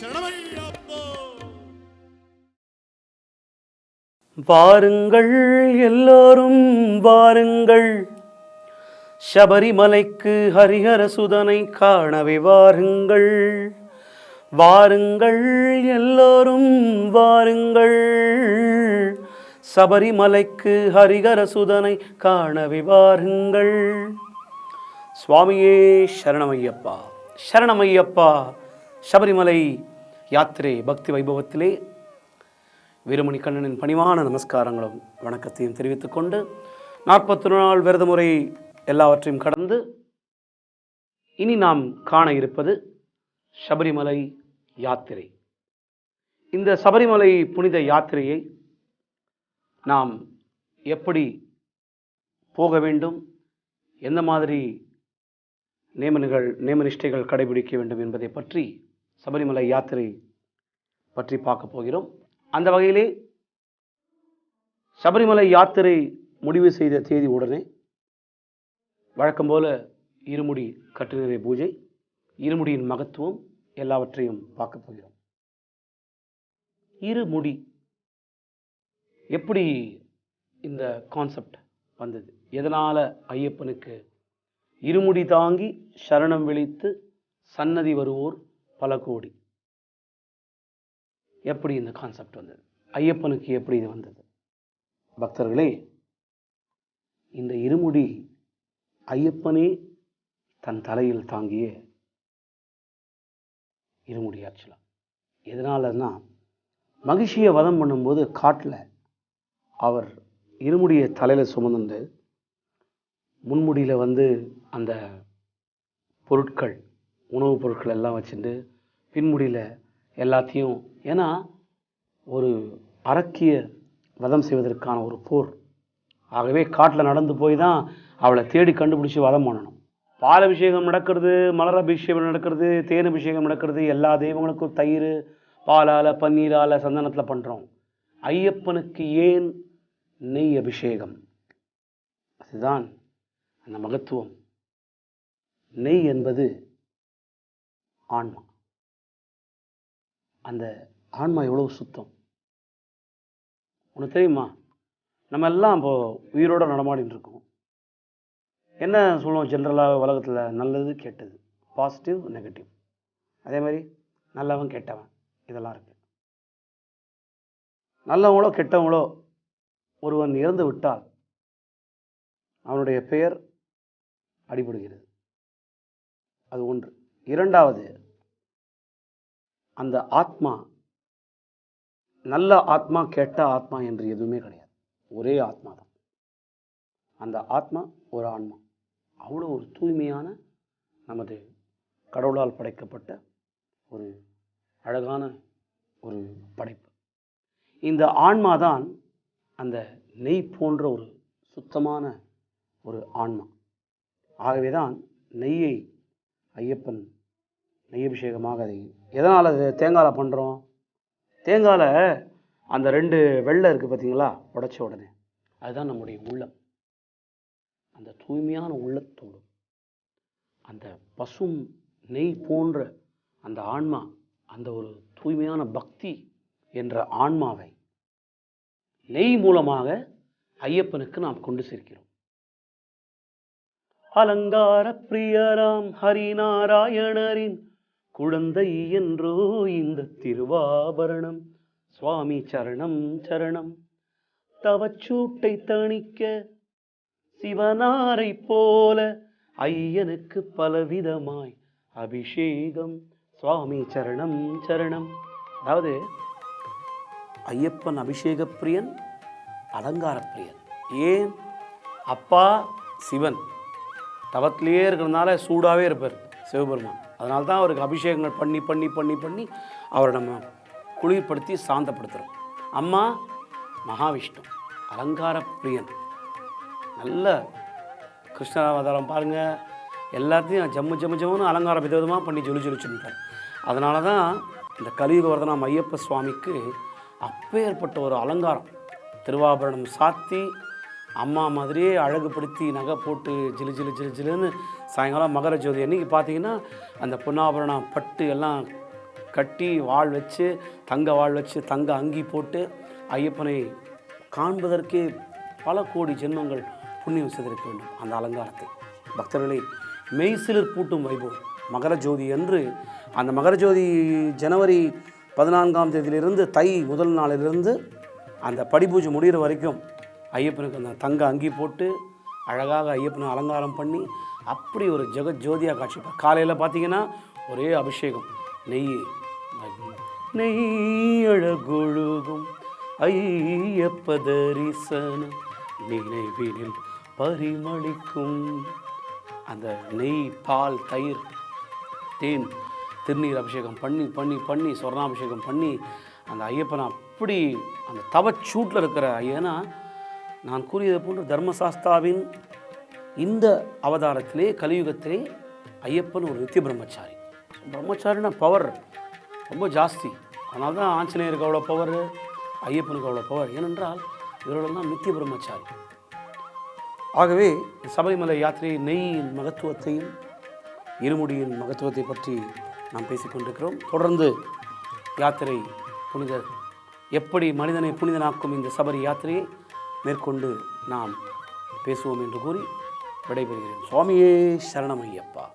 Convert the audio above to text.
சரணமையப்பா. வாருங்கள் எல்லோரும் வாருங்கள், சபரிமலைக்கு ஹரிஹர சுதனை காணவே வாருங்கள். வாருங்கள் எல்லோரும் வாருங்கள், சபரிமலைக்கு ஹரிஹர சுதனை காணவே வாருங்கள். சுவாமியே சரணமையப்பா, சரணமையப்பா. சபரிமலை யாத்திரை பக்தி வைபவத்திலே வீரமணி கண்ணனின் பணிவான நமஸ்காரங்களும் வணக்கத்தையும் தெரிவித்துக் கொண்டு 40 நாள் விரத முறை எல்லாவற்றையும் கடந்து இனி நாம் காண இருப்பது சபரிமலை யாத்திரை. இந்த சபரிமலை புனித யாத்திரையை நாம் எப்படி போக வேண்டும், எந்த மாதிரி நியமனிஷ்டைகள் கடைபிடிக்க வேண்டும் என்பதை பற்றி சபரிமலை யாத்திரை பற்றி பார்க்க போகிறோம். அந்த வகையிலே சபரிமலை யாத்திரை முடிவு செய்த தேதி உடனே வழக்கம் போல இருமுடி கட்டுநிறை பூஜை, இருமுடியின் மகத்துவம் எல்லாவற்றையும் பார்க்க போகிறோம். இருமுடி எப்படி இந்த கான்செப்ட் வந்தது, எதனால ஐயப்பனுக்கு இருமுடி தாங்கி சரணம் விழித்து சன்னதி வருவோர் பல கோடி, எப்படி இந்த கான்செப்ட் வந்தது, ஐயப்பனுக்கு எப்படி இது வந்தது? பக்தர்களே, இந்த இருமுடி ஐயப்பனே தன் தலையில் தாங்கிய இருமுடி. ஆக்சுவலா எதனாலன்னா, மகிழ்ச்சியை வதம் பண்ணும்போது காட்டில் அவர் இருமுடியை தலையில் சுமந்து முன்முடியில் அந்த பொருட்கள், உணவுப் பொருட்கள் எல்லாம் வச்சுட்டு பின்முடியில் எல்லாத்தையும், ஏன்னா ஒரு அரக்கிய வதம் செய்வதற்கான ஒரு போர். ஆகவே காட்டில் நடந்து போய் தான் அவளை தேடி கண்டுபிடிச்சி வதம் பண்ணணும். பால் அபிஷேகம் நடக்கிறது, மலர் அபிஷேகம் நடக்கிறது, தேன் அபிஷேகம் நடக்கிறது. எல்லா தெய்வங்களுக்கும் தயிர், பாலால், பன்னீரால், சந்தனத்தில் பண்ணுறோம். ஐயப்பனுக்கு ஏன் நெய் அபிஷேகம்? அதுதான் அந்த மகத்துவம். நெய் என்பது ஆன்மா. அந்த ஆன்மா எவ்வளவு சுத்தம் உனக்கு தெரியுமா? நம்ம எல்லாம் இப்போ உயிரோடு நடமாடின்னு இருக்கோம். என்ன சொல்லுவோம் ஜென்ரலாக உலகத்தில்? நல்லது கெட்டது, பாசிட்டிவ் நெகட்டிவ். அதே மாதிரி நல்லவன் கெட்டவன் இதெல்லாம் இருக்குது. நல்லவங்களோ கெட்டவங்களோ ஒருவன் இறந்து விட்டால் அவனுடைய பெயர் அடிபடுகிறது. அது ஒன்று. இரண்டாவது, அந்த ஆத்மா நல்ல ஆத்மா கெட்ட ஆத்மா என்று எதுவுமே கிடையாது. ஒரே ஆத்மா தான். அந்த ஆத்மா ஒரு ஆன்மா. அவ்வளோ ஒரு தூய்மையான நமது கடவுளால் படைக்கப்பட்ட ஒரு அழகான ஒரு படைப்பு. இந்த ஆன்மா தான் அந்த நெய் போன்ற ஒரு சுத்தமான ஒரு ஆன்மா. ஆகவே தான் நெய்யை ஐயப்பன் நெய் அபிஷேகமாக, அதை எதனால் அது தேங்காயில் பண்ணுறோம்? தேங்காயில் அந்த 2 வெள்ளை இருக்குது பார்த்தீங்களா, உடைச்ச உடனே அதுதான் நம்முடைய உள்ளம். அந்த தூய்மையான உள்ளத்தோடு அந்த பசும் நெய் போன்ற அந்த ஆன்மா, அந்த ஒரு தூய்மையான பக்தி என்ற ஆன்மாவை நெய் மூலமாக ஐயப்பனுக்கு நாம் கொண்டு சேர்க்கிறோம். அலங்கார பிரியராம் ஹரிநாராயணரின் குழந்தை என்றோ இந்த திருவாபரணம். சுவாமி சரணம் சரணம். தவச்சூட்டை தணிக்க சிவனாரை போல ஐயனுக்கு பலவிதமாய் அபிஷேகம். சுவாமி சரணம் சரணம். அதாவது ஐயப்பன் அபிஷேக பிரியன், அலங்கார பிரியன். ஏன்? அப்பா சிவன் தவத்திலேயே இருக்கிறதுனால சூடாகவே இருப்பார் சிவபெருமான். அதனால தான் அவருக்கு அபிஷேகங்கள் பண்ணி பண்ணி பண்ணி பண்ணி அவரை நம்ம குளிர்படுத்தி சாந்தப்படுத்துகிறோம். அம்மா மகாவிஷ்ணு அலங்கார பிரியன். நல்ல கிருஷ்ணாவதாரம் பாருங்கள், எல்லாத்தையும் ஜம்மு ஜம்மு ஜம்முன்னு அலங்காரம் விதவிதமாக பண்ணி ஜொலிச்சுருப்பார். அதனால தான் இந்த கலியுக வரதனாம் ஐயப்ப சுவாமிக்கு அப்பேற்பட்ட ஒரு அலங்காரம், திருவாபரணம் சாத்தி அம்மா மாதிரியே அழகுபடுத்தி நகை போட்டு ஜிலு ஜிலு ஜிலு ஜிலுன்னு சாயங்காலம் மகர ஜோதி அன்றைக்கி பார்த்தீங்கன்னா அந்த பொன்னாபரணம் பட்டு எல்லாம் கட்டி வாள் வச்சு தங்க வாள் வச்சு தங்க அங்கி போட்டு ஐயப்பனை காண்பதற்கே பல கோடி ஜென்மங்கள் புண்ணியம் செய்திருக்க வேண்டும். அந்த அலங்காரத்தை பக்தர்களை மெய்சிலிர் பூட்டும் வைபவம் மகர ஜோதி என்று, அந்த மகர ஜோதி ஜனவரி 14ஆம் தேதியிலிருந்து தை முதல் நாளிலிருந்து அந்த படிபூஜை முடிகிற வரைக்கும் ஐயப்பனுக்கு அந்த தங்க அங்கி போட்டு அழகாக ஐயப்பனை அலங்காரம் பண்ணி அப்படி ஒரு ஜோதியாக காட்சிப்பார். காலையில் பார்த்தீங்கன்னா ஒரே அபிஷேகம், நெய் அழகொழுகும் ஐயப்ப தரிசனம் நினைவினில் பரிமளிக்கும். அந்த நெய், பால், தயிர், தேன், திருநீர் அபிஷேகம் பண்ணி பண்ணி பண்ணி சொர்ணாபிஷேகம் பண்ணி அந்த ஐயப்பனை அப்படி அந்த தவச்சூட்டில் இருக்கிற ஐயனா, நான் கூறியது போன்று தர்மசாஸ்தாவின் இந்த அவதாரத்திலே கலியுகத்திலே ஐயப்பன் ஒரு நித்திய பிரம்மச்சாரி. பிரம்மச்சாரினா பவர் ரொம்ப ஜாஸ்தி. அதனால தான் ஆஞ்சநேயருக்கு அவ்வளோ பவர், ஐயப்பனுக்கு அவ்வளோ பவர். ஏனென்றால் இவர்களெல்லாம் நித்திய பிரம்மச்சாரி. ஆகவே சபரிமலை யாத்திரை நெய்யின் மகத்துவத்தையும் இருமுடியின் மகத்துவத்தை பற்றி நாம் பேசிக்கொண்டிருக்கிறோம். தொடர்ந்து யாத்திரை புனிதர் எப்படி மனிதனை புனிதனாக்கும் இந்த சபரி யாத்திரையை மேற்கொண்டு நாம் பேசுவோம் என்று கூறி விடைபெறுகிறேன். சுவாமியே சரணம் ஐயப்பா.